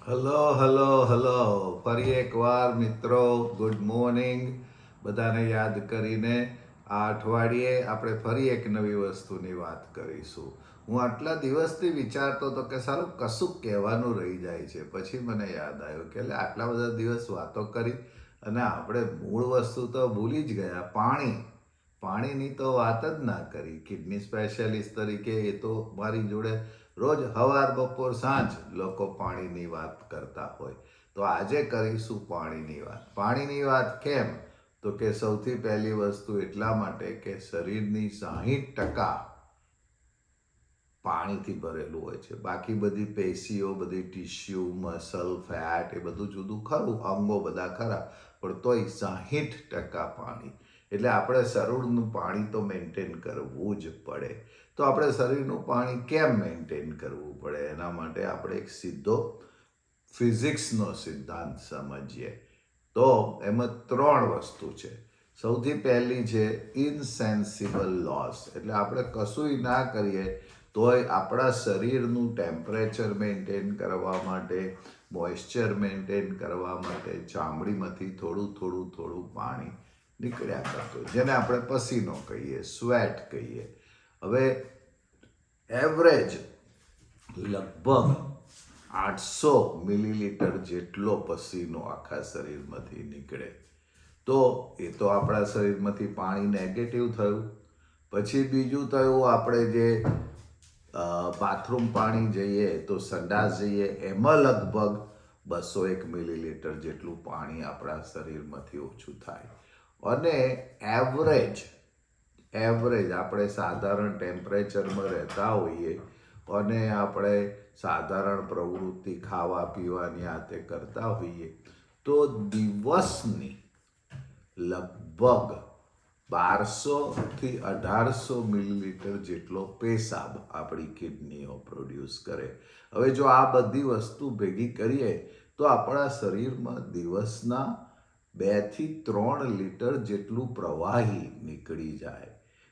Hello hello hello ફરી એકવાર મિત્રો ગુડ મોર્નિંગ. બધાને યાદ કરીને આ અઠવાડિયે આપણે ફરી એક નવી વસ્તુની વાત કરીશું. હું આટલા દિવસથી વિચારતો હતો કે સારું કશુંક કહેવાનું રહી જાય છે, પછી મને યાદ આવ્યું કે એટલે આટલા બધા દિવસ વાતો કરી અને આપણે મૂળ વસ્તુ તો ભૂલી જ ગયા. પાણીની તો વાત જ ના કરી. કિડની સ્પેશિયાલિસ્ટ તરીકે એ તો મારી જોડે રોજ સવાર બપોર સાંજ લોકો પાણીની વાત કરતા હોય. તો આજે કરીશું પાણીની વાત કેમ? તો કે સૌથી પહેલી વસ્તુ એટલા માટે કે શરીરની 60% પાણીથી ભરેલું હોય છે. બાકી બધી પેશીઓ, બધી ટીશ્યુ, મસલ, ફેટ એ બધું જુદું ખરું, અંગો બધા ખરા, પણ તોય 60% પાણી. એટલે આપણે શરીરનું પાણી તો મેન્ટેન કરવું જ પડે. તો આપણે શરીરનું પાણી કેમ મેન્ટેન કરવું પડે? એના માટે આપણે એક સીધો ફિઝિક્સનો સિદ્ધાંત સમજીએ. તો એમાં 3 વસ્તુ છે. સૌથી પહેલી છે ઇનસેન્સિબલ લોસ. એટલે આપણે કશું ના કરીએ તોય આપણા શરીરનું ટેમ્પરેચર મેન્ટેન કરવા માટે, મોઇશ્ચર મેન્ટેન કરવા માટે ચામડીમાંથી થોડું પાણી નીકળ્યા કરતું, જેને આપણે પસીનો કહીએ, સ્વેટ કહીએ. હવે એવરેજ લગભગ 800 મિલીલીટર જેટલો પસીનો આખા શરીરમાંથી નીકળે. તો એ તો આપણા શરીરમાંથી પાણી નેગેટિવ થયું. પછી બીજું થયું, આપણે જે બાથરૂમ પાણી જઈએ તો સંડાસ જઈએ, એમાં લગભગ 201 મિલીલીટર જેટલું પાણી આપણા શરીરમાંથી ઓછું થાય. અને એવરેજ આપણે સાધારણ ટેમ્પરેચરમાં રહેતા હોઈએ અને આપણે સાધારણ પ્રવૃત્તિ ખાવા પીવાની આ તે કરતા હોઈએ તો દિવસની લગભગ 1200 થી 1800 મિલીલીટર જેટલો પેશાબ આપણી કિડનીઓ પ્રોડ્યુસ કરે. હવે જો આ બધી વસ્તુ ભેગી કરીએ તો આપણા શરીરમાં દિવસના 2 થી 3 લીટર જેટલું પ્રવાહી નીકળી જાય.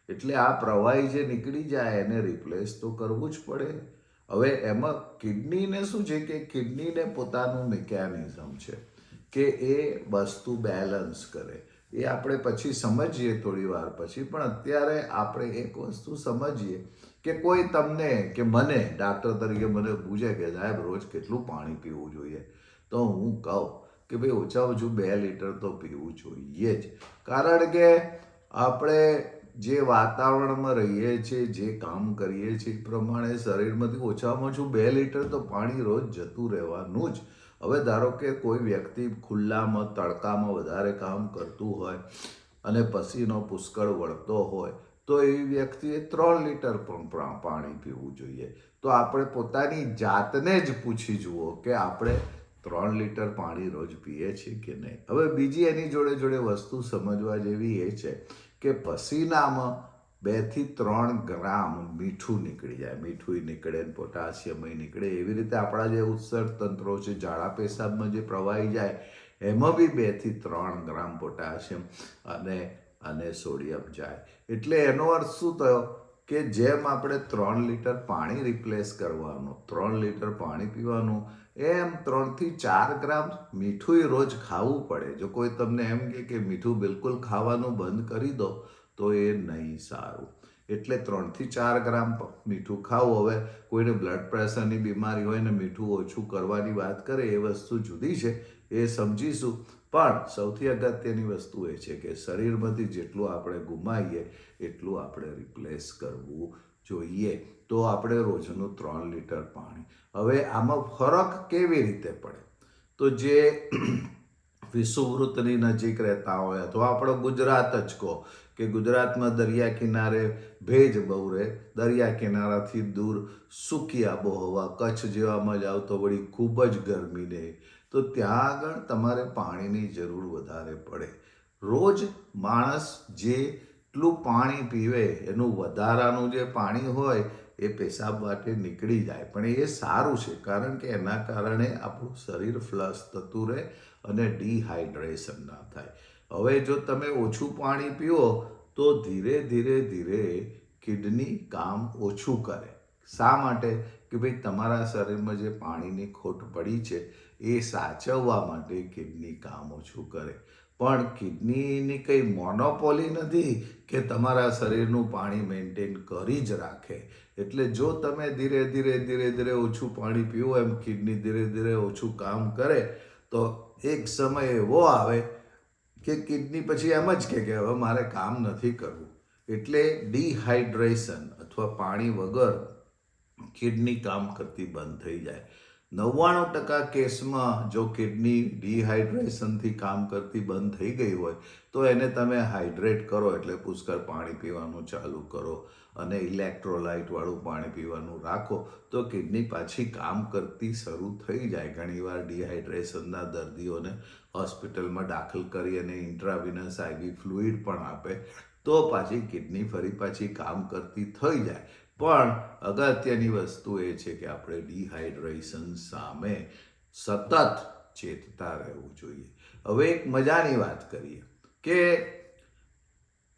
એટલે આ પ્રવાહી જે નીકળી જાય એને રિપ્લેસ તો કરવું જ પડે. હવે એમાં કિડનીને શું છે કે કિડનીને પોતાનું મિકેનિઝમ છે કે એ વસ્તુ બેલેન્સ કરે. એ આપણે પછી સમજીએ થોડી વાર પછી. પણ અત્યારે આપણે એક વસ્તુ સમજીએ કે કોઈ તમને કે મને ડાક્ટર તરીકે મને પૂછે કે સાહેબ રોજ કેટલું પાણી પીવું જોઈએ, તો હું કહું કે ભાઈ ઓછામાં ઓછું 2 લીટર તો પીવું જોઈએ જ. કારણ કે આપણે જે વાતાવરણમાં રહીએ છીએ, જે કામ કરીએ છીએ એ પ્રમાણે શરીરમાંથી ઓછામાં ઓછું 2 લીટર તો પાણી રોજ જતું રહેવાનું જ. હવે ધારો કે કોઈ વ્યક્તિ ખુલ્લામાં તડકામાં વધારે કામ કરતું હોય અને પસીનો પુષ્કળ વળતો હોય તો એ વ્યક્તિએ 3 લીટર પણ પાણી પીવું જોઈએ. તો આપણે પોતાની જાતને જ પૂછી જુઓ કે આપણે 3 લીટર પાણી રોજ પીએ છીએ કે નહીં. હવે બીજી એની જોડે જોડે વસ્તુ સમજવા જેવી એ છે કે પસીનામાં 2 થી 3 ગ્રામ મીઠું નીકળી જાય. મીઠું નીકળે, પોટાશિયમ નીકળે. એવી રીતે આપણા જે ઉત્સર્ગ તંત્રો છે, ઝાડા પેશાબમાં જે પ્રવાહી જાય એમાં બી 2 થી 3 ગ્રામ પોટાશિયમ અને સોડિયમ જાય. એટલે એનો અર્થ શું થયો કે જેમ આપણે 3 લીટર પાણી રિપ્લેસ કરવાનું, 3 લીટર પાણી પીવાનું, એમ 3 થી 4 ગ્રામ મીઠું રોજ ખાવું પડે. જો કોઈ તમને એમ કે મીઠું બિલકુલ ખાવાનું બંધ કરી દો તો એ નહીં સારું. એટલે 3 થી 4 ગ્રામ મીઠું ખાવું. હવે કોઈને બ્લડ પ્રેશરની બીમારી હોય ને મીઠું ઓછું કરવાની વાત કરે એ વસ્તુ જુદી છે, એ સમજીશું. પણ સૌથી અગત્યની વસ્તુ એ છે કે શરીરમાંથી જેટલું આપણે ગુમાવીએ એટલું આપણે રિપ્લેસ કરવું જોઈએ. તો આપણે રોજનું 3 લીટર પાણી. હવે આમાં ફરક કેવી રીતે પડે? તો જે વિષુવવૃત્તની નજીક રહેતા હોય અથવા આપણો ગુજરાત જ કહો કે ગુજરાતમાં દરિયા કિનારે ભેજ બહુ રહે, દરિયા કિનારાથી દૂર સૂકી આબોહવા, કચ્છ જેવામાં જાઓ તો વળી ખૂબ જ ગરમી રહે, તો ત્યાં આગળ તમારે પાણીની જરૂર વધારે પડે. રોજ માણસ જેટલું પાણી પીવે એનું વધારાનું જે પાણી હોય એ પેશાબ માટે નીકળી જાય. પણ એ સારું છે કારણ કે એના કારણે આપણું શરીર ફ્લશ થતું રહે અને ડિહાઇડ્રેશન ના થાય. હવે જો તમે ઓછું પાણી પીવો તો ધીરે ધીરે કિડની કામ ઓછું કરે. શા માટે? કે ભાઈ તમારા શરીરમાં જે પાણીની ખોટ પડી છે એ સાચવવા માટે કિડની કામ ઓછું કરે. પણ કિડનીની કંઈ મોનોપોલી નથી કે તમારા શરીરનું પાણી મેન્ટેન કરી જ રાખે. એટલે જો તમે ધીરે ધીરે ઓછું પાણી પીવો, એમ કિડની ધીરે ધીરે ઓછું કામ કરે, તો એક સમય એવો આવે કે કિડની પછી એમ જ કે હવે મારે કામ નથી કરવું. એટલે ડિહાઇડ્રેશન અથવા પાણી વગર કિડની કામ કરતી બંધ થઈ જાય. 99% કેસમાં જો કિડની ડિહાઇડ્રેશનથી કામ કરતી બંધ થઈ ગઈ હોય તો એને તમે હાઇડ્રેટ કરો, એટલે પુષ્કળ પાણી પીવાનું ચાલુ કરો અને ઇલેક્ટ્રોલાઇટવાળું પાણી પીવાનું રાખો, તો કિડની પાછી કામ કરતી શરૂ થઈ જાય. ઘણીવાર ડિહાઇડ્રેશનના દર્દીઓને હોસ્પિટલમાં દાખલ કરી અને ઇન્ટ્રાવિનસ આઈવી ફ્લુઇડ પણ આપે, તો પાછી કિડની ફરી પાછી કામ કરતી થઈ જાય. પણ અગત્યની વસ્તુ એ છે કે આપણે ડિહાઇડ્રેશન સામે સતત ચેતતા રહેવું જોઈએ. હવે એક મજાની વાત કરીએ કે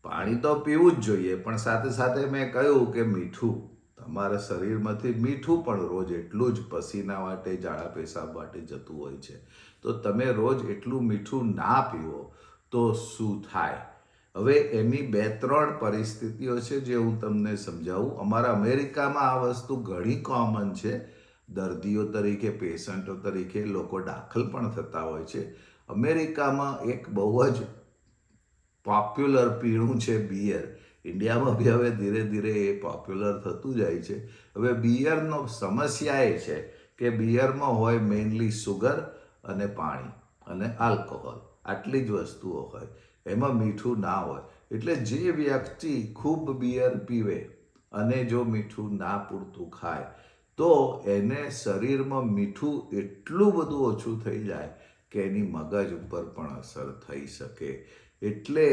પાણી તો પીવું જ જોઈએ, પણ સાથે સાથે મેં કહ્યું કે મીઠું, તમારા શરીરમાંથી મીઠું પણ રોજ એટલું જ પસીના માટે, ઝાડા પેશાબ માટે જતું હોય છે. તો તમે રોજ એટલું મીઠું ના પીવો તો શું થાય? હવે એની 2-3 પરિસ્થિતિઓ છે જે હું તમને સમજાવું. અમારા અમેરિકામાં આ વસ્તુ ઘણી કોમન છે. દર્દીઓ તરીકે, પેશન્ટો તરીકે લોકો દાખલ પણ થતા હોય છે. અમેરિકામાં એક બહુ જ પોપ્યુલર પીણું છે બિયર. ઇન્ડિયામાં બી હવે ધીરે ધીરે એ પોપ્યુલર થતું જાય છે. હવે બિયરનો સમસ્યા એ છે કે બિયરમાં હોય મેઇનલી સુગર અને પાણી અને આલ્કોહોલ, આટલી જ વસ્તુઓ હોય. એમાં મીઠું ના હોય. એટલે જે વ્યક્તિ ખૂબ બિયર પીવે અને જો મીઠું ના પૂરતું ખાય, તો એને શરીરમાં મીઠું એટલું બધું ઓછું થઈ જાય કે એની મગજ ઉપર પણ અસર થઈ શકે. એટલે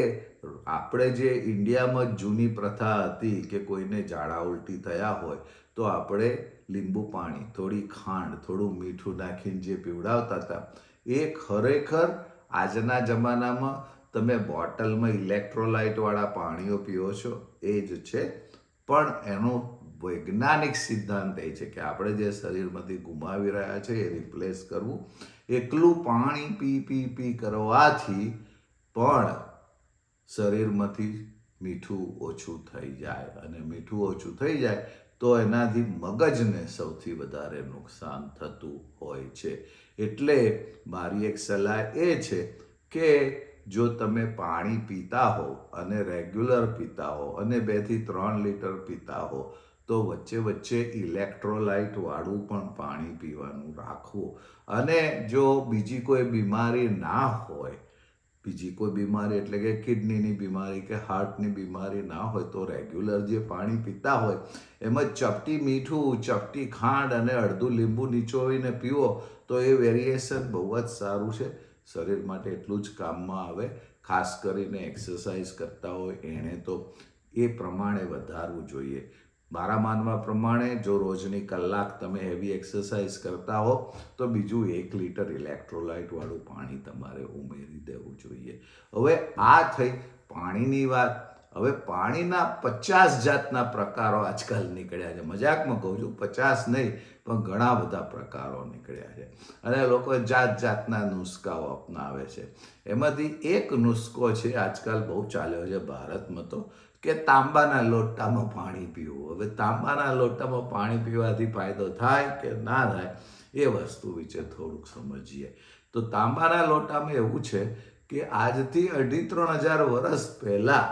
આપણે જે ઇન્ડિયામાં જૂની પ્રથા હતી કે કોઈને ઝાડા ઉલટી થયા હોય તો આપણે લીંબુ પાણી, થોડી ખાંડ, થોડું મીઠું નાખીને જે પીવડાવતા હતા, એ ખરેખર આજના જમાનામાં તમે બોટલમાં ઇલેક્ટ્રોલાઇટવાળા પાણીઓ પીઓ છો એ જ છે. પણ એનો વૈજ્ઞાનિક સિદ્ધાંત એ છે કે આપણે જે શરીરમાંથી ગુમાવી રહ્યા છે એ રિપ્લેસ કરવું. એકલું પાણી પી કરવાથી પણ શરીરમાંથી મીઠું ઓછું થઈ જાય, અને મીઠું ઓછું થઈ જાય તો એનાથી મગજને સૌથી વધારે નુકસાન થતું હોય છે. એટલે મારી એક સલાહ એ છે કે જો તમે પાણી પીતા હો અને રેગ્યુલર પીતા હો અને 2 થી 3 લીટર પીતા હો, તો વચ્ચે વચ્ચે ઇલેક્ટ્રોલાઇટવાળું પણ પાણી પીવાનું રાખવું. અને જો બીજી કોઈ બીમારી ના હોય, બીજી કોઈ બીમારી એટલે કે કિડનીની બીમારી કે હાર્ટની બીમારી ના હોય, તો રેગ્યુલર જે પાણી પીતા હોય એમાં ચપટી મીઠું, ચપટી ખાંડ અને અડધું લીંબુ નીચોવીને પીવો તો એ વેરિએશન બહુ જ સારું છે. શરીર માટે એટલું જ કામમાં આવે. ખાસ કરીને એક્સરસાઇઝ કરતા હોય એણે તો એ પ્રમાણે વધારવું જોઈએ. મારા માનવા પ્રમાણે જો રોજની કલાક તમે હેવી એક્સરસાઇઝ કરતા હો તો બીજું 1 લીટર ઇલેક્ટ્રોલાઇટવાળું પાણી તમારે ઉમેરી દેવું જોઈએ. હવે આ થઈ પાણીની વાત. હવે પાણીના 50 જાતના પ્રકારો આજકાલ નીકળ્યા છે. મજાકમાં કહું છું, 50 નહીં પણ ઘણા બધા પ્રકારો નીકળ્યા છે અને લોકો જાત જાતના નુસ્ખાઓ અપનાવે છે. એમાંથી એક નુસ્ખો છે આજકાલ બહુ ચાલ્યો છે ભારતમાં, તો કે તાંબાના લોટામાં પાણી પીવું. હવે તાંબાના લોટામાં પાણી પીવાથી ફાયદો થાય કે ના થાય એ વસ્તુ વિશે થોડુંક સમજીએ. તો તાંબાના લોટામાં એવું છે કે આજથી 2,500-3,000 વર્ષ પહેલા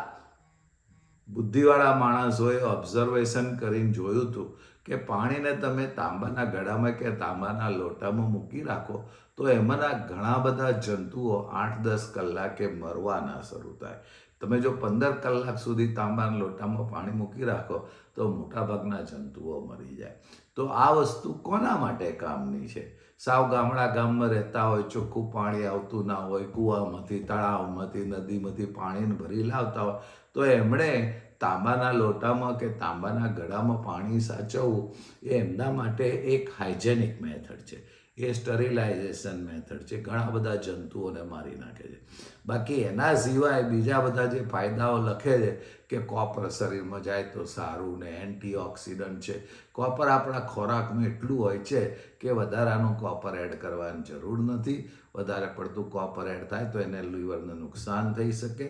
બુદ્ધિવાળા માણસોએ ઓબ્ઝર્વેશન કરીને જોયું હતું કે પાણીને તમે તાંબાના ગળામાં કે તાંબાના લોટામાં મૂકી રાખો તો એમાંના ઘણા બધા જંતુઓ 8-10 કલાકે મરવાના શરૂ થાય. તમે જો 15 કલાક સુધી તાંબાના લોટામાં પાણી મૂકી રાખો તો મોટાભાગના જંતુઓ મરી જાય. તો આ વસ્તુ કોના માટે કામની છે? સાવ ગામમાં રહેતા હોય, ચોખ્ખું પાણી આવતું ના હોય, કૂવામાંથી, તળાવમાંથી, નદીમાંથી પાણીને ભરી લાવતા હોય, તો એમણે તાંબાના લોટામાં કે તાંબાના ગળામાં પાણી સાચવવું એ એમના માટે એક હાઇજેનિક મેથડ છે. એ સ્ટરિલાઇઝેશન મેથડ છે, ઘણા બધા જંતુઓને મારી નાખે છે. બાકી એના સિવાય બીજા બધા જે ફાયદાઓ લખે છે કે કોપર શરીરમાં જાય તો સારું ને એન્ટીઓક્સિડન્ટ છે. કોપર આપણા ખોરાકમાં એટલું હોય છે કે વધારાનું કોપર એડ કરવાની જરૂર નથી. વધારે પડતું કોપર એડ થાય તો એને લીવરને નુકસાન થઈ શકે.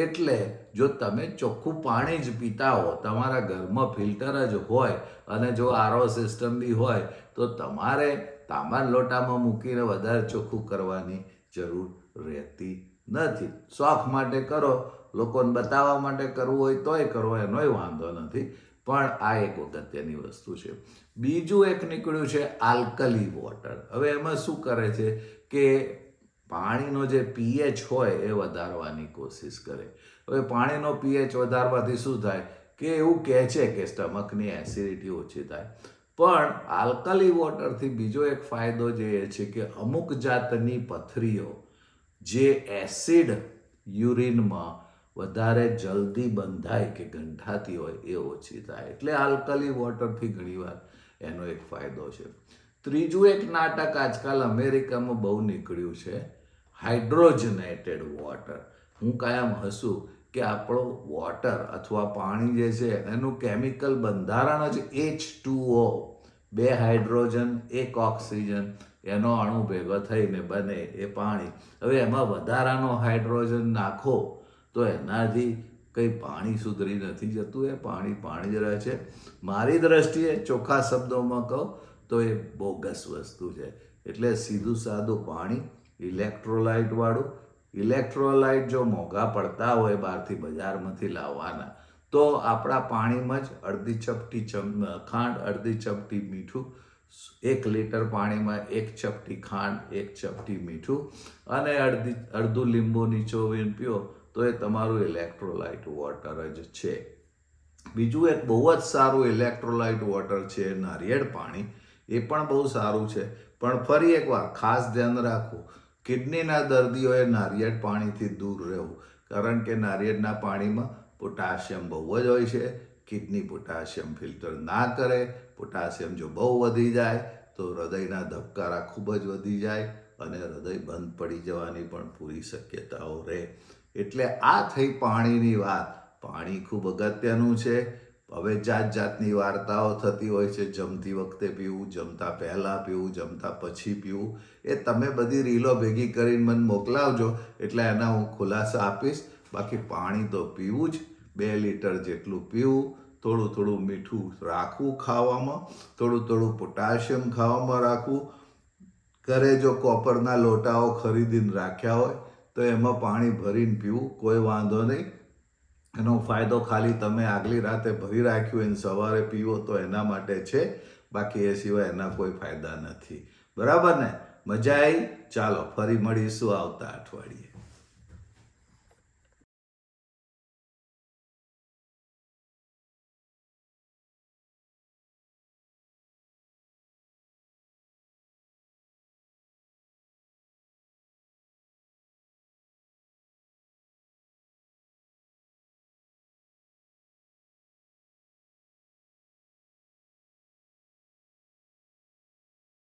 એટલે જો તમે ચોખ્ખું પાણી જ પીતા હો, તમારા ઘરમાં ફિલ્ટર જ હોય અને જો આરઓ સિસ્ટમ બી હોય તો તમારે તાંબાના લોટામાં મૂકીને વધારે ચોખ્ખું કરવાની જરૂર રહેતી નથી. શોખ માટે કરો, લોકોને બતાવવા માટે કરવું હોય તોય કરો, એનોય વાંધો નથી, પણ આ એક અગત્યની વસ્તુ છે. બીજું એક નીકળ્યું છે આલ્કલી વોટર. હવે એમાં શું કરે છે કે પાણીનો જે પીએચ હોય એ વધારવાની કોશિશ કરે. હવે પાણીનો પીએચ વધારવાથી શું થાય કે એવું કહે છે કે સ્ટમકની એસિડિટી ઓછી થાય. પણ આલ્કલી વોટરથી બીજો એક ફાયદો જે એ છે કે અમુક જાતની પથરીઓ જે એસિડ યુરિનમાં વધારે જલ્દી બંધાય કે ગંઠાતી હોય એ ઓછી થાય. એટલે આલ્કલી વોટરથી ઘણીવાર એનો એક ફાયદો છે. ત્રીજું એક નાટક આજકાલ અમેરિકામાં બહુ નીકળ્યું છે, હાઇડ્રોજનેટેડ વોટર. હું કાયમ હસું કે આપણો વોટર અથવા પાણી જે છે એનું કેમિકલ બંધારણ જ H2O, 2 હાઇડ્રોજન 1 ઓક્સિજન, એનો અણુ ભેગો થઈને બને એ પાણી. હવે એમાં વધારાનો હાઇડ્રોજન નાખો તો એનાથી કંઈ પાણી સુધરી નથી જતું, એ પાણી પાણી જ રહે છે. મારી દ્રષ્ટિએ ચોખ્ખા શબ્દોમાં કહું તો એ બોગસ વસ્તુ છે. એટલે સીધું સાદું પાણી ઇલેક્ટ્રોલાઇટવાળું. ઇલેક્ટ્રોલાઇટ જો મોંઘા પડતા હોય બહારથી બજારમાંથી લાવવાના, તો આપણા પાણીમાં જ અડધી ચપટી ખાંડ, અડધી ચપટી મીઠું, 1 લીટર પાણીમાં 1 ચપટી ખાંડ, 1 ચપટી મીઠું અને અડધું લીંબુ નીચોવીને પીઓ તો એ તમારું ઇલેક્ટ્રોલાઇટ વોટર જ છે. બીજું એક બહુ જ સારું ઇલેક્ટ્રોલાઇટ વોટર છે નારિયેળ પાણી. એ પણ બહુ સારું છે, પણ ફરી એકવાર ખાસ ધ્યાન રાખવું, કિડનીના દર્દીઓએ નારિયેળ પાણીથી દૂર રહેવું, કારણ કે નારિયેળના પાણીમાં પોટાશિયમ બહુ જ હોય છે. કિડની પોટાશિયમ ફિલ્ટર ના કરે. પોટાશિયમ જો બહુ વધી જાય તો હૃદયના ધબકારા ખૂબ જ વધી જાય અને હૃદય બંધ પડી જવાની પણ પૂરી શક્યતાઓ રહે. એટલે આ થઈ પાણીની વાત. પાણી ખૂબ અગત્યનું છે. હવે જાત જાતની વાર્તાઓ થતી હોય છે, જમતી વખતે પીવું, જમતા પહેલાં પીવું, જમતા પછી પીવું. એ તમે બધી રીલો ભેગી કરીને મને મોકલાવજો એટલે એના હું ખુલાસા આપીશ. બાકી પાણી તો પીવું જ, 2 લીટર જેટલું પીવું. થોડું થોડું મીઠું રાખવું ખાવામાં, થોડું થોડું પોટાશિયમ ખાવામાં રાખવું. ઘરે જો કોપરના લોટાઓ ખરીદીને રાખ્યા હોય તો એમાં પાણી ભરીને પીવું, કોઈ વાંધો નહીં. એનો ફાયદો ખાલી તમે આગલી રાતે ભરી રાખ્યું એને સવારે પીવો તો એના માટે છે, બાકી એ સિવાય એના કોઈ ફાયદા નથી. બરાબર ને? મજા આવી? ચાલો ફરી મળીશું આવતા અઠવાડિયે.